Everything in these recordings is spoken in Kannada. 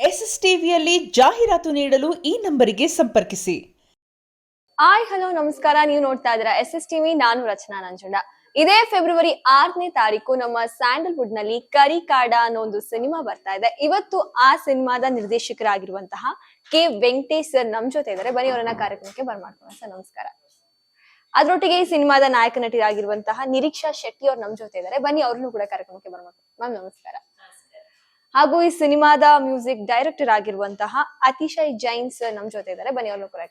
ಎಸ್ಎಸ್ ಟಿವಿಯಲ್ಲಿ ಜಾಹೀರಾತು ನೀಡಲು ಈ ನಂಬರಿಗೆ ಸಂಪರ್ಕಿಸಿ. ಹಾಯ್ ಹಲೋ ನಮಸ್ಕಾರ. ನೀವು ನೋಡ್ತಾ ಇದ್ದೀರಾ ಎಸ್ಎಸ್ ಟಿವಿ. ನಾನು ರಚನಾ ನಂಜುಂಡ. ಇದೇ ಫೆಬ್ರವರಿ 6ನೇ ತಾರೀಕು ನಮ್ಮ ಸ್ಯಾಂಡಲ್ವುಡ್ ನಲ್ಲಿ ಕರಿಕಾಡ ಅನ್ನೋ ಒಂದು ಸಿನಿಮಾ ಬರ್ತಾ ಇದೆ. ಇವತ್ತು ಆ ಸಿನಿಮಾದ ನಿರ್ದೇಶಕರಾಗಿರುವಂತಹ ಕೆ ವೆಂಕಟೇಶ್ ಸರ್ ನಮ್ ಜೊತೆ ಇದ್ದಾರೆ. ಬನ್ನಿ ಅವರನ್ನ ಕಾರ್ಯಕ್ರಮಕ್ಕೆ ಬರ್ಮಾಡ್ಕೊಳ್ಳೋಣ. ಸರ್ ನಮಸ್ಕಾರ. ಅದರೊಟ್ಟಿಗೆ ಈ ಸಿನಿಮಾದ ನಾಯಕ ನಟಿಯಾಗಿರುವಂತಹ ನಿರೀಕ್ಷಾ ಶೆಟ್ಟಿ ಅವ್ರು ನಮ್ ಜೊತೆ ಇದ್ದಾರೆ. ಬನ್ನಿ ಅವ್ರನ್ನು ಕೂಡ ಕಾರ್ಯಕ್ರಮಕ್ಕೆ ಬರ್ಮಾಡ್ಕೊಳ್ಳೋಣ. ಮ್ಯಾಮ್ ನಮಸ್ಕಾರ. ಹಾಗೂ ಈ ಸಿನಿಮಾದ ಮ್ಯೂಸಿಕ್ ಡೈರೆಕ್ಟರ್ ಆಗಿರುವಂತಹ ಅತಿಶಯ್ ಜೈನ್ ಸರ್ ನಮ್ ಜೊತೆ ಇದ್ದಾರೆ. ಬನ್ನಿ ಅವ್ರನ್ನು ಕೂಡ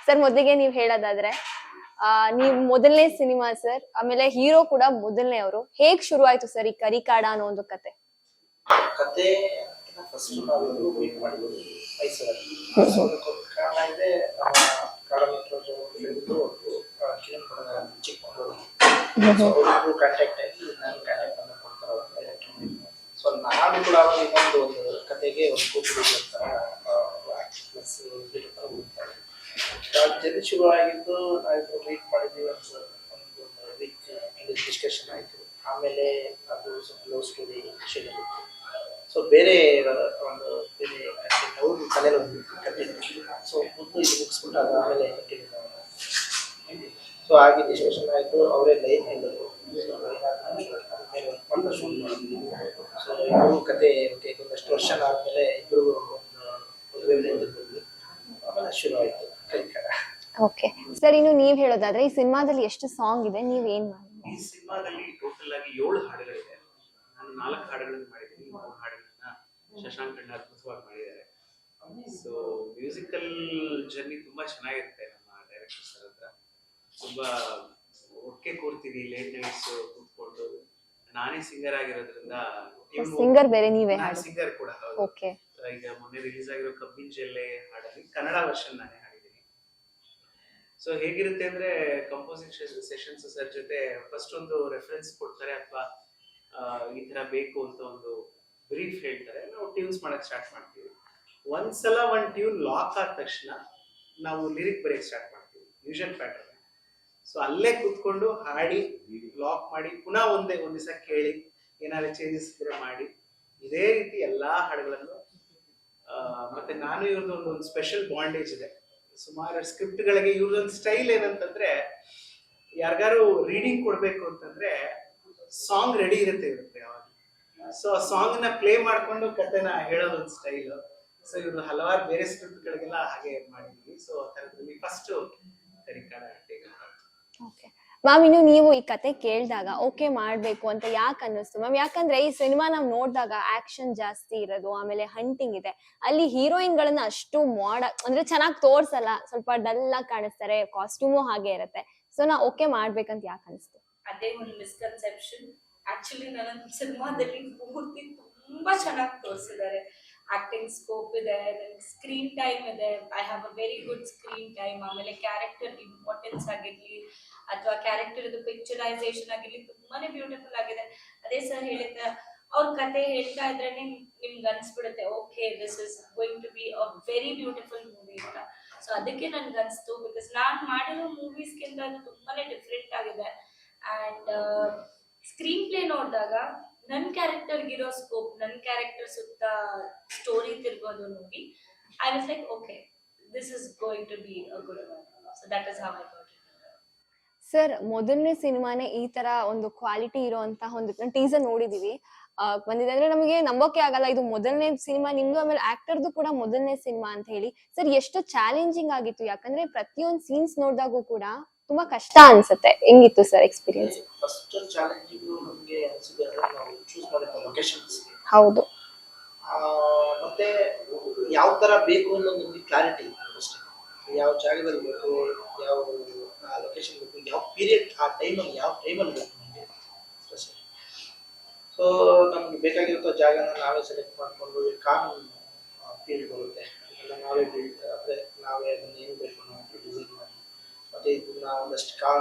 ಸರ್. ಮೊದಲಿಗೆ ನೀವ್ ಹೇಳೋದಾದ್ರೆ ನೀವ್ ಮೊದಲನೇ ಸಿನಿಮಾ ಸರ್, ಆಮೇಲೆ ಹೀರೋ ಕೂಡ ಮೊದಲನೇ ಅವರು. ಹೇಗ್ ಶುರು ಆಯ್ತು ಸರ್ ಈ ಕರಿಕಾಡ ಅನ್ನೋ ಒಂದು ಕತೆ? ಕತೆ ಫಸ್ಟ್ ನಾವು ಮೀಟ್ ಮಾಡಿದ್ವಿ ಮೈಸೂರಲ್ಲಿ. ಕಾರಣ ಇದೆ, ಚಿಕ್ಕಮಗಳೂರು ಕಾಂಟ್ಯಾಕ್ಟ್ ಆಗಿ ನಾನು ಕಾಂಟ್ಯಾಕ್ಟ್ ಅನ್ನು ಕೊಡ್ತಾರೆ. ಸೊ ನಾನು ಕೂಡ ಇನ್ನೊಂದು ಕತೆಗೆ ಒಂದು ಕೂತ್ಕೊಳ್ಳಿ ಪ್ಲಸ್ ಜೊತೆ ಶುರು ಆಗಿದ್ದು. ನಾವು ಮೀಟ್ ಮಾಡಿದ್ವಿ, ಒಂದು ವೀಕ್ ಡಿಸ್ಕಷನ್ ಆಯಿತು. ಆಮೇಲೆ ಅದು ಸ್ವಲ್ಪ ಲವ್ ಸ್ಟೋರಿ ವಿಷಯ. ಸೊ ಬೇರೆ ಒಂದು ಬೇರೆ ಅವ್ರ ತಲೆಯಲ್ಲಿ ಒಂದು ಕಂಟಿನ್ಯೂ. ಸೊ ಮೊದಲು ಇದು ಮುಗಿಸ್ಬಿಟ್ಟು ಅದು ಆಮೇಲೆ ಕಂಟಿನ್ಯೂ. ಸೊ ಹಾಗೆ ಡಿಸ್ಕಷನ್ ಆಯಿತು. ಅವರೇ ಲೈನ್ ಹೇಳಿದ್ರು. ಮೇಲೆ ವರ್ಕ್ ಮಾಡ್ತಾ ಶುರು ಮಾಡಿದ್ವಿ. ಸೊ ಇಬ್ಬರು ಕತೆ ಒಂದಷ್ಟು ವರ್ಷ ಆದಮೇಲೆ ಇಬ್ಬರು ಮದುವೆ ಬಂದ್ವಿ. ಆಮೇಲೆ ಶುರು ಆಯಿತು ಕರಿಕಾಡ. ಓಕೆ ಸರ್, ಇನ್ನು ನೀವ್ ಹೇಳೋದಾದ್ರೆ ಈ ಸಿನಿಮಾದಲ್ಲಿ ಎಷ್ಟು ಸಾಂಗ್ ಇದೆ, ನೀವ್ ಏನ್ ಮಾಡಿದ್ರಿ? ಈ ಸಿನಿಮಾದಲ್ಲಿ ಟೋಟಲ್ ಆಗಿ 7 ಹಾಡುಗಳಿದೆ. ನಾನು 4 ಹಾಡುಗಳನ್ನು ಮಾಡಿದ್ದೀನಿ, 3 ಹಾಡುಗಳನ್ನ ಶಶಾಂಕ್ ಅಣ್ಣ ಅದ್ಭುತವಾಗಿ ಮಾಡಿದ್ದಾರೆ. ಸೊ ಮ್ಯೂಸಿಕಲ್ ಜರ್ನಿ ತುಂಬಾ ಚೆನ್ನಾಗಿರುತ್ತೆ ನಮ್ಮ ಡೈರೆಕ್ಟರ್ ಸರ್ ಹತ್ರ. ತುಂಬಾ ಒಟ್ಟಿಗೆ ಕೂರ್ತೀವಿ, ಲೇಟ್ ನೈಟ್ಸ್ ಕೂತ್ಕೊಂಡು. ನಾನೇ ಸಿಂಗರ್ ಆಗಿರೋದ್ರಿಂದ ಸಿಂಗರ್ ಬೇರೆ ನೀವೇ ಸಿಂಗರ್ ಕೂಡ. ಓಕೆ. ಈಗ ಮೊನ್ನೆ ರಿಲೀಸ್ ಆಗಿರೋ ಕಬ್ಬಿನ ಜಲ್ಲೆ ಹಾಡಲ್ಲಿ ಕನ್ನಡ ವರ್ಷನ್ ನಾನೇ ಹಾಡಿದ್ದೀನಿ. ಸೊ ಹೇಗಿರುತ್ತೆ ಅಂದ್ರೆ ಕಂಪೋಸಿಂಗ್ ಸೆಷನ್ಸ್ ಸರ್ ಜೊತೆ ಫಸ್ಟ್ ಒಂದು ರೆಫರೆನ್ಸ್ ಕೊಡ್ತಾರೆ, ಅಥವಾ ಈ ತರ ಬೇಕು ಅಂತ ಒಂದು ಬ್ರೀಫ್ ಹೇಳ್ತಾರೆ. ನಾವು ಟ್ಯೂನ್ಸ್ ಮಾಡಕ್ ಸ್ಟಾರ್ಟ್ ಮಾಡ್ತೀವಿ. ಒಂದ್ಸಲ ಒಂದು ಟ್ಯೂನ್ ಲಾಕ್ ಆದ ತಕ್ಷಣ ನಾವು ಲಿರಿಕ್ ಬರೆಯಕ್ ಸ್ಟಾರ್ಟ್ ಮಾಡ್ತೀವಿ, ಯೂಶಲ್ ಪ್ಯಾಟರ್ನ್. ಸೊ ಅಲ್ಲೇ ಕೂತ್ಕೊಂಡು ಹಾಡಿ ಲಾಕ್ ಮಾಡಿ ಪುನಃ ಒಂದ್ ದಿವಸ ಕೇಳಿ ಏನಾದ್ರು ಚೇಂಜಸ್ ಇದ್ರೆ ಮಾಡಿ, ಇದೇ ರೀತಿ ಎಲ್ಲಾ ಹಾಡುಗಳನ್ನು. ಮತ್ತೆ ನಾನು ಇವ್ರದ್ದು ಒಂದು ಸ್ಪೆಷಲ್ ಬಾಂಡೇಜ್ ಇದೆ. ಸುಮಾರು ಸ್ಕ್ರಿಪ್ಟ್ ಗಳಿಗೆ ಇವ್ರದೊಂದು ಸ್ಟೈಲ್ ಏನಂತಂದ್ರೆ, ಯಾರಿಗಾರು ರೀಡಿಂಗ್ ಕೊಡ್ಬೇಕು ಅಂತಂದ್ರೆ ಸಾಂಗ್ ರೆಡಿ ಇರುತ್ತೆ ಯಾವಾಗ. ಸೊ ಆ ಸಾಂಗ್ ನ ಪ್ಲೇ ಮಾಡ್ಕೊಂಡು ಕತೆನ ಹೇಳೋದೊಂದು ಸ್ಟೈಲ್. ಸೊ ಇವ್ರು ಹಲವಾರು ಬೇರೆ ಸ್ಕ್ರಿಪ್ಟ್ ಗಳಿಗೆಲ್ಲ ಹಾಗೆ ಮಾಡಿದ್ವಿ. ಸೊ ಆ ತರದಲ್ಲಿ ಫಸ್ಟ್ ಕರಿಕಾಡ. ಓಕೆ ಮ್ಯಾಮ್, ಇನ್ನು ನೀವು ಈ ಕತೆ ಕೇಳಿದಾಗ ಓಕೆ ಮಾಡ್ಬೇಕು ಅಂತ ಯಾಕೆ ಅನ್ನಿಸ್ತು ಮ್ಯಾಮ್? ಯಾಕಂದ್ರೆ ಈ ಸಿನಿಮಾ ನಾವ್ ನೋಡಿದಾಗ ಆಕ್ಷನ್ ಜಾಸ್ತಿ ಇರೋದು, ಆಮೇಲೆ ಹಂಟಿಂಗ್ ಇದೆ. ಅಲ್ಲಿ ಹೀರೋಯಿನ್ ಗಳನ್ನ ಅಷ್ಟು ಅಂದ್ರೆ ಚೆನ್ನಾಗಿ ತೋರ್ಸಲ್ಲ, ಸ್ವಲ್ಪ ಡಲ್ ಆಗಿ ಕಾಣಿಸ್ತಾರೆ, ಕಾಸ್ಟ್ಯೂಮು ಹಾಗೆ ಇರುತ್ತೆ. ಸೊ ನಾ ಓಕೆ ಮಾಡ್ಬೇಕಂತ ಯಾಕೆ ಅನಿಸ್ತು? ಅದೇ ಒಂದು ಮಿಸ್ಕನ್ಸೆಪ್ಷನ್. ಆಕ್ಚುಲಿ ನನ್ನ ಸಿನಿಮಾದಲ್ಲಿ ಪೂರ್ತಿ ತುಂಬಾ ಚೆನ್ನಾಗಿ ತೋರಿಸಿದ್ದಾರೆ. ಆಕ್ಟಿಂಗ್ ಸ್ಕೋಪ್ ಇದೆ, ಸ್ಕ್ರೀನ್ ಟೈಮ್ ಇದೆ. I have a very good screen time. ಆಮೇಲೆ ಕ್ಯಾರೆಕ್ಟರ್ ಇಂಪಾರ್ಟೆನ್ಸ್ ಆಗಿರ್ಲಿ ಅಥವಾ ಕ್ಯಾರೆಕ್ಟರ್ ಪಿಕ್ಚರೈಸೇಷನ್ ಆಗಿರ್ಲಿ ತುಂಬಾನೇ ಬ್ಯೂಟಿಫುಲ್ ಆಗಿದೆ. ಅದೇ ಸರ್ ಹೇಳಿದ ಅವ್ರ ಕತೆ ಹೇಳ್ತಾ ಇದ್ರೆ ನಿಮ್ಗೆ ಅನ್ಸ್ಬಿಡುತ್ತೆ okay this is going to be a very beautiful movie ಅಂತ. ಸೊ ಅದಕ್ಕೆ ನನ್ಗೆ ಅನ್ಸ್ತು, ಬಿಕಾಸ್ ನಾನ್ ಮಾಡಿರೋ ಮೂವೀಸ್ಗಿಂತ ಅದು ತುಂಬಾನೇ ಡಿಫ್ರೆಂಟ್ ಆಗಿದೆ. ಅಂಡ್ ಸ್ಕ್ರೀನ್ ಪ್ಲೇ ನೋಡಿದಾಗ ನನ್ನ ಕ್ಯಾರೆಕ್ಟರ್ಗಿರೋ ಸ್ಕೋಪ್, ನನ್ನ ಕ್ಯಾರೆಕ್ಟರ್ ಸುತ್ತ ಸ್ಟೋರಿ ತಿರ್ಗೋದು ನೋಡಿ I was like okay this is going to be a good one. So that is how I got it. Sir, ಮೊದಲನೇ ಸಿನಿಮಾನೇ ಈ ತರ ಒಂದು ಕ್ವಾಲಿಟಿ ಇರುವಂತಹ ಒಂದು ಟೀಸರ್ ನೋಡಿದೀವಿ ಬಂದಿದೆ ಅಂದ್ರೆ ನಮಗೆ ನಂಬೋಕೆ ಆಗಲ್ಲ ಇದು ಮೊದಲನೇ ಸಿನಿಮಾ ನಿಮ್ದು, ಆಮೇಲೆ ಆಕ್ಟರ್ದು ಕೂಡ ಮೊದಲನೇ ಸಿನಿಮಾ ಅಂತ ಹೇಳಿ. ಸರ್, ಎಷ್ಟು ಚಾಲೆಂಜಿಂಗ್ ಆಗಿತ್ತು? ಯಾಕಂದ್ರೆ ಪ್ರತಿಯೊಂದು ಸೀನ್ಸ್ ನೋಡಿದಾಗೂ ಕೂಡ ತುಂಬಾ ಕಷ್ಟ ಅನ್ಸುತ್ತೆ. ಹೆಂಗಿತ್ತು ಸರ್ ಎಕ್ಸ್ಪೀರಿಯನ್ಸ್? ಫಸ್ಟ್ ಚಾಲೆಂಜಿಂಗ್ ನಮಗೆ ಅನಿಸಿದೆ ನಾವು ಚೂಸ್ ಮಾಡಿದ ಲೊಕೇಶನ್ಸ್. ಹೌದು. ಮತ್ತೆ ಯಾವ ತರ ಬೇಕು ಅನ್ನೋದು ನಮಗೆ ಕ್ಲಾರಿಟಿ ಅಷ್ಟೇ. ಯಾವ ಜಾಗದಲ್ಲಿ ಬೇಕು, ಯಾವ ಲೊಕೇಶನ್ ಬೇಕು, ಯಾವ ಪೀರಿಯಡ್, ಆ ಟೈಮಲ್ಲಿ ಯಾವ ಟೈಮಲ್ಲಿ ಬೇಕು ನಮಗೆ ಸ್ಪೆಷಲ್. ಸೊ ನಮ್ಗೆ ಬೇಕಾಗಿರೋ ಜಾಗನ ನಾವೇ ಸೆಲೆಕ್ಟ್ ಮಾಡಿಕೊಂಡು, ಕಾನೂನು ಪೀರಿಯಡ್ ಬರುತ್ತೆ ಅದೆಲ್ಲ ನಾವೇ ಅಂದರೆ ನಾವೇ ಅದನ್ನು ಏನು ಬೇಕು ನಾವು ಡಿಸೈನ್ ಮಾಡಿ, ಮತ್ತು ಇದನ್ನ ಒಂದಷ್ಟು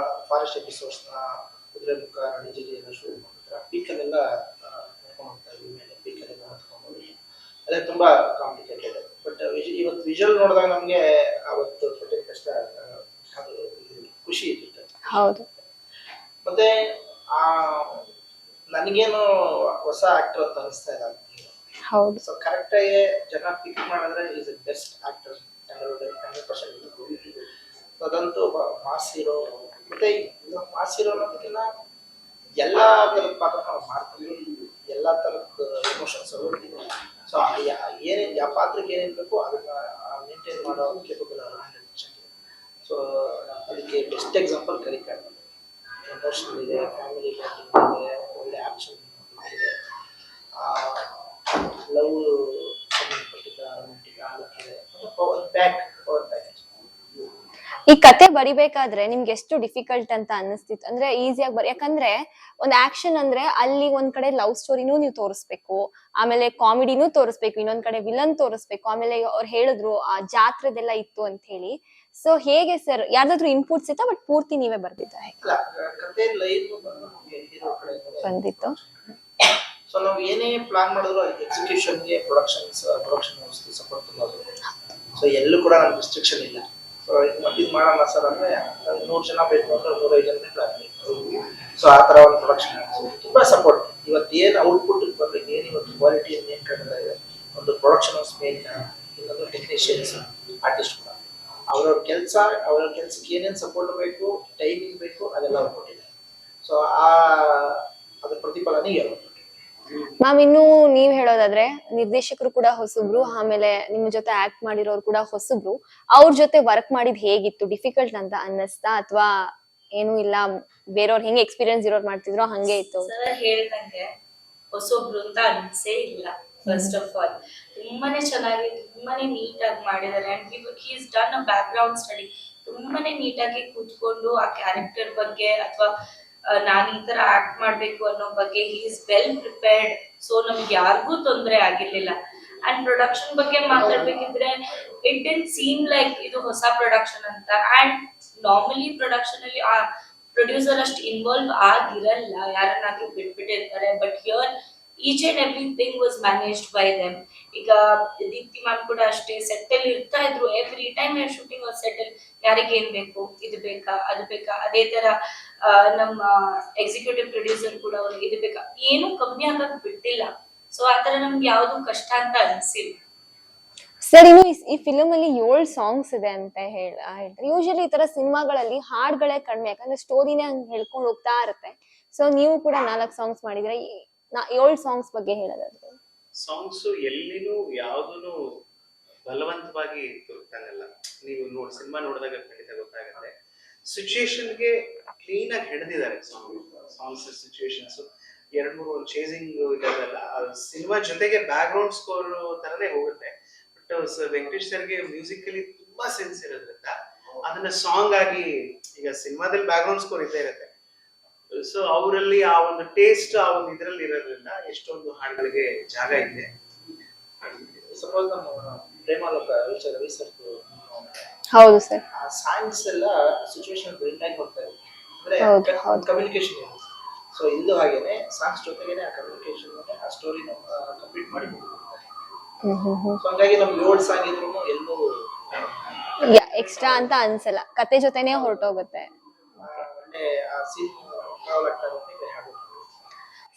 ಫಾರೆಸ್ಟ್ ಎಪಿಸೋಡ್ಸ್ನ ಕುದುರೆಮುಖ ರಣಜಿರಿ ಎಲ್ಲ ಶೂಟ್ ಮಾಡ್ತಾರೆ. ಪೀಕಲ್ಲೆಲ್ಲ ನೋಡ್ಕೊಂಡು ಹೋಗ್ತಾ ಇದ್ವಿ, ಮೇಲೆ ಪೀಕಲ್ಲೆಲ್ಲ ಹತ್ಕೊಂಡು ಹೋಗಿ ಅದೇ ತುಂಬ ಕಾಂಪ್ಲಿಕೇಟೆಡ್. ಬಟ್ ಇವತ್ತು ವಿಜುವಲ್ ನೋಡಿದಾಗ ನಮಗೆ ಅವತ್ತು ಪಟ್ಟಿದ ಕಷ್ಟ ಅದು ಖುಷಿ ಇರುತ್ತೆ. ಹೌದು. ಮತ್ತೆ ನನಗೇನು ಹೊಸ ಆಕ್ಟರ್ ಅಂತ ಅನಿಸ್ತಾ ಇಲ್ಲ. ಹೌದು. ಸೊ ಕರೆಕ್ಟ್ ಆಗಿ ಜನ ಪಿಕ್ ಮಾಡಿದ್ರೆ ಈಸ್ ಎ ಬೆಸ್ಟ್ ಆಕ್ಟರ್ 100%. ಅದಂತೂ ಮಾಸ್ ಹೀರೋ. ಮತ್ತೆ ಮಾಸ್ ಹೀರೋ ಅನ್ನೋದಕ್ಕಿಂತ ಎಲ್ಲ ಥರದ ಪಾತ್ರ ನಾವು ಮಾಡ್ತೀವಿ, ಎಲ್ಲ ಥರದ ಎಮೋಷನ್ಸ್ ಅವ್ರಿಗೆ. ಸೊ ಏನೇನು ಯಾವ ಪಾತ್ರಕ್ಕೆ ಏನೇನು ಬೇಕು ಅದನ್ನ ಮೇಂಟೈನ್ ಮಾಡೋ ಕೇಪಬಲ್ 100%. ಸೊ ಅದಕ್ಕೆ ಬೆಸ್ಟ್ ಎಕ್ಸಾಂಪಲ್ ಕರಿಕಾಡ್. ಎಮೋಷನಲ್ ಇದೆ, ಫ್ಯಾಮಿಲಿ ಬ್ಯಾಟಿಂಗ್ ಇದೆ, ಒಳ್ಳೆ ಆಕ್ಷನ್ ಇದೆ, ಲವ್ ಸಂಬಂಧಪಟ್ಟಿದ್ದ ರೊಮ್ಯಾಂಟಿಕ್ ಇದೆ, ಪವರ್ ಪ್ಯಾಕೇಜ್. ಈ ಕತೆ ಬರಿಬೇಕಾದ್ರೆ ನಿಮ್ಗೆ ಎಷ್ಟು ಡಿಫಿಕಲ್ಟ್ ಅಂತ ಅನ್ನಿಸ್ತಿತ್ತು? ಅಂದ್ರೆ ಈಸಿಯಾಗಿ ಯಾಕಂದ್ರೆ ಒಂದ್ ಆಕ್ಷನ್ ಅಂದ್ರೆ ಅಲ್ಲಿ ಒಂದ್ ಕಡೆ ಲವ್ ಸ್ಟೋರಿನೂ ನೀವು ತೋರಿಸ್ಬೇಕು, ಆಮೇಲೆ ಕಾಮಿಡಿನೂ ತೋರಿಸ್ಬೇಕು, ಇನ್ನೊಂದ್ ಕಡೆ ವಿಲನ್ ತೋರಿಸ್ಬೇಕು, ಆಮೇಲೆ ಅವ್ರು ಹೇಳಿದ್ರು ಆ ಜಾತ್ರೆದೆಲ್ಲ ಇತ್ತು ಅಂತ ಹೇಳಿ. ಸೊ ಹೇಗೆ ಸರ್, ಯಾರ್ದಾದ್ರು ಇನ್ಪುಟ್ಸ್ ಇತ್ತ ಬಟ್ ಪೂರ್ತಿ ನೀವೇ ಬರ್ದಿದ್ದ? ಕತೆ ಲೈನ್ ಹೀರೋ ಕಡೆ ಬಂದಿತ್ತು. ಸೊ ನಾವು ಏನೇ ಪ್ಲಾನ್ ಮಾಡಿದ್ರು ಎಕ್ಸಿಕ್ಯೂಷನ್ಗೆ ಪ್ರೊಡಕ್ಷನ್ ಸಪೋರ್ಟ್ ತುಂಬ. ಸೊ ಎಲ್ಲೂ ಕೂಡ ನಮ್ಗೆ ರಿಸ್ಟ್ರಿಕ್ಷನ್ ಇಲ್ಲ. ಸೊ ಇದು ಮಾಡೋಣ ಸರ್ ಅಂದರೆ 100 ಜನ ಬೇಕು ಅಂದ್ರೆ 105 ಜನ ಪ್ಲಾನ್ ಬೇಕು. ಸೊ ಆ ಥರ ಒಂದು ಪ್ರೊಡಕ್ಷನ್ ತುಂಬ ಸಪೋರ್ಟ್. ಇವತ್ತು ಏನು ಔಟ್ಪುಟ್ ಬಂದರೆ ಏನು ಇವತ್ತು ಕ್ವಾಲಿಟಿ ಏನು ಕಂಡಿದೆ, ಒಂದು ಪ್ರೊಡಕ್ಷನ್ ಹೌಸ್ ಮೇನ್, ಇನ್ನೊಂದು ಟೆಕ್ನಿಷಿಯನ್ಸ್, ಆರ್ಟಿಸ್ಟ್ ಕೂಡ ಅವ್ರವ್ರ ಕೆಲಸಕ್ಕೆ ಏನೇನು ಸಪೋರ್ಟ್ ಬೇಕು, ಟೈಮಿಂಗ್ ಬೇಕು, ಅದೆಲ್ಲ ಅವ್ರು ಕೊಟ್ಟಿದ್ದಾರೆ. ಸೊ ಅದ್ರ ಪ್ರತಿಫಲನೇ ಯಾವುದು. ಮ್ಯಾಮ್, ಇನ್ನು ನೀವ್ ಹೇಳೋದಾದ್ರೆ ನಿರ್ದೇಶಕರು ಕೂಡ ಹೊಸಬ್ರು, ಆಮೇಲೆ ನಿಮ್ ಜೊತೆ ಆಕ್ಟ್ ಮಾಡಿರೋರು ಕೂಡ ಹೊಸಬ್ರು. ಅವ್ರ ಜೊತೆ ವರ್ಕ್ ಮಾಡಿದ್ ಹೇಗಿತ್ತು? ಡಿಫಿಕಲ್ಟ್ ಅಂತ ಅನ್ನಿಸ್ತಾ ಅಥವಾ ಏನು ಇಲ್ಲ ಬೇರೆಯವ್ರು ಹೆಂಗೆ ಎಕ್ಸ್ಪೀರಿಯನ್ಸ್ ಇರೋರು ಮಾಡ್ತಿದ್ರು ಹಂಗೆ ಇತ್ತು? ಸರ್ ಹೇಳ್ದಂಗೆ ಹೊಸೊಬ್ರು ಅಂತ ಅನ್ಸೇ ಇಲ್ಲ. ಫಸ್ಟ್ ಆಫ್ ಆಲ್ ತುಂಬಾನೇ ಚೆನ್ನಾಗಿ, ತುಂಬಾನೇ ನೀಟಾಗಿ ಮಾಡಿದ್ದಾರೆ. And he's done a background study. ತುಂಬಾನೇ ನೀಟಾಗಿ ಕೂತ್ಕೊಂಡು ಆ ಕ್ಯಾರೆಕ್ಟರ್ ಬಗ್ಗೆ ಅಥವಾ ನಾನು ಈ ತರ ಆಕ್ಟ್ ಮಾಡ್ಬೇಕು ಅನ್ನೋ ಬಗ್ಗೆ he is well prepared. So ನಮ್ಗೆ ಯಾರಿಗೂ ತೊಂದರೆ ಆಗಿರ್ಲಿಲ್ಲ. ಅಂಡ್ ಪ್ರೊಡಕ್ಷನ್ ಬಗ್ಗೆ ಮಾತಾಡ್ಬೇಕಿದ್ರೆ ಇಟ್ ಡಿಡ್ ಸೀಮ್ ಲೈಕ್ ಇದು ಹೊಸ ಪ್ರೊಡಕ್ಷನ್ ಅಂತ. ಅಂಡ್ ನಾರ್ಮಲಿ ಪ್ರೊಡಕ್ಷನ್ ಅಲ್ಲಿ ಆ ಪ್ರೊಡ್ಯೂಸರ್ ಅಷ್ಟು ಇನ್ವಾಲ್ವ್ ಆಗಿರಲ್ಲ, ಯಾರನ್ನಾದ್ರೂ ಬಿಟ್ಬಿಟ್ಟಿರ್ತಾರೆ. But here each and everything was managed by them. ಈಗ ದೀಪ್ತಿ ಮ್ಯಾಮ್ ಕೂಡ ಅಷ್ಟೇ, ಸೆಟ್ ಅಲ್ಲಿ ಇರ್ತಾ ಇದ್ರು. ಎವ್ರಿ ಟೈಮ್ ಶೂಟಿಂಗ್ ಸೆಟ್ ಅಲ್ಲಿ ಯಾರಿಗೆ ಏನ್ ಬೇಕು, ಇದು ಬೇಕಾ ಅದು ಬೇಕಾ. ಅದೇ ತರ ನಮ್ಮ ಎಕ್ಸಿಕ್ಯೂಟಿವ್ ಪ್ರೊಡ್ಯೂಸರ್ ಕೂಡ ಅವ್ರಿಗೆ ಇದು ಬೇಕಾ, ಏನು ಕಮ್ಮಿ ಆಗಕ್ ಬಿಟ್ಟಿಲ್ಲ. ಸೊ ಆತರ ನಮ್ಗೆ ಯಾವ್ದು ಕಷ್ಟ ಅಂತ ಅನ್ಸಿಲ್ಲ. ಸರ್, ಇನ್ನು ಈ ಫಿಲಮ್ ಅಲ್ಲಿ 7 ಸಾಂಗ್ಸ್ ಇದೆ ಅಂತ ಹೇಳ್ತಾರೆ. ಯೂಶಲಿ ಈ ತರ ಸಿನಿಮಾಗಳಲ್ಲಿ ಹಾಡ್ಗಳೇ ಕಡಿಮೆ, ಯಾಕಂದ್ರೆ ಸ್ಟೋರಿನೇ ಹಂಗ್ ಹೇಳ್ಕೊಂಡು ಹೋಗ್ತಾ ಇರುತ್ತೆ. ಸೊ ನೀವು ಕೂಡ 4 ಸಾಂಗ್ಸ್ ಮಾಡಿದ್ರೆ, 7 ಸಾಂಗ್ಸ್ ಬಗ್ಗೆ ಹೇಳೋದಾದ್ರೆ? ಸಾಂಗ್ಸ್ ಎಲ್ಲಿನೂ ಯಾವ್ದೂ ಬಲವಂತವಾಗಿ ತುರುಕ್ತಾನಲ್ಲ. ನೀವು ಸಿನಿಮಾ ನೋಡಿದಾಗ ಖಂಡಿತ ಗೊತ್ತಾಗುತ್ತೆ. ಸಿಚುಯೇಷನ್ಗೆ ಕ್ಲೀನ್ ಆಗಿ ಹಿಡಿದಿದ್ದಾರೆ ಸಾಂಗ್ಸ್ ಸಿಚುಯೇಷನ್ಸ್. 2-3 ಒಂದು ಚೇಸಿಂಗ್ ಇದೆಲ್ಲ ಸಿನಿಮಾ ಜೊತೆಗೆ ಬ್ಯಾಕ್ ಗ್ರೌಂಡ್ ಸ್ಕೋರ್ ತರನೇ ಹೋಗುತ್ತೆ. ಬಟ್ ವೆಂಕಟೇಶ್ ಸರ್ಗೆ ಮ್ಯೂಸಿಕಲಿ ತುಂಬಾ ಸೆನ್ಸ್ ಇರೋದ್ರಿಂದ ಅದನ್ನ ಸಾಂಗ್ ಆಗಿ, ಈಗ ಸಿನಿಮಾದಲ್ಲಿ ಬ್ಯಾಕ್ ಗ್ರೌಂಡ್ ಸ್ಕೋರ್ ಇದ್ದೇ ಇರುತ್ತೆ. ಸೊ ಅವರಲ್ಲಿ ಆ ಒಂದು ಟೇಸ್ಟ್ ಆ ಒಂದು ಇದರಲ್ಲಿ ಇರೋದ್ರಿಂದ ಎಷ್ಟೊಂದು ಹಾಡುಗಳಿಗೆ ಜಾಗ ಇದೆ. ಸಪೋಸ್ ನಮ್ಮ ಪ್ರೇಮಾಲೋಕ ರವಿ ಸರ್, ಹೌದು ಸರ್, ಆ ಸಾಂಗ್ಸ್ ಎಲ್ಲ ಸಿಚುವೇಶನ್ ಬ್ರಿಂಗ್ ಆಗಿ ಹೋಗ್ತಾ ಇದೆ. ಅಂದ್ರೆ ಕಮ್ಯುನಿಕೇಶನ್ ಇದೆ. ಸೊ ಇಲ್ಲೂ ಹಾಗೇನೆ ಸಾಂಗ್ಸ್ ಜೊತೆಗೇನೆ ಆ ಕಮ್ಯುನಿಕೇಶನ್ ಆ ಸ್ಟೋರಿ ಕಂಪ್ಲೀಟ್ ಮಾಡಿ ಹೋಗ್ತಾರೆ. ಸೊ ಹಂಗಾಗಿ ನಮ್ಗೆ 7 ಸಾಂಗ್ ಇದ್ರು ಎಲ್ಲೂ ಎಕ್ಸ್ಟ್ರಾ ಅಂತ ಅನ್ಸಲ್ಲ, ಕತೆ ಜೊತೆನೆ ಹೊರಟೋಗುತ್ತೆ. ಒಳ್ಳೆ ಆ ಸೀನ್ ಟ್ರಾವೆಲ್ ಆಗ್ತಾ ಇರುತ್ತೆ.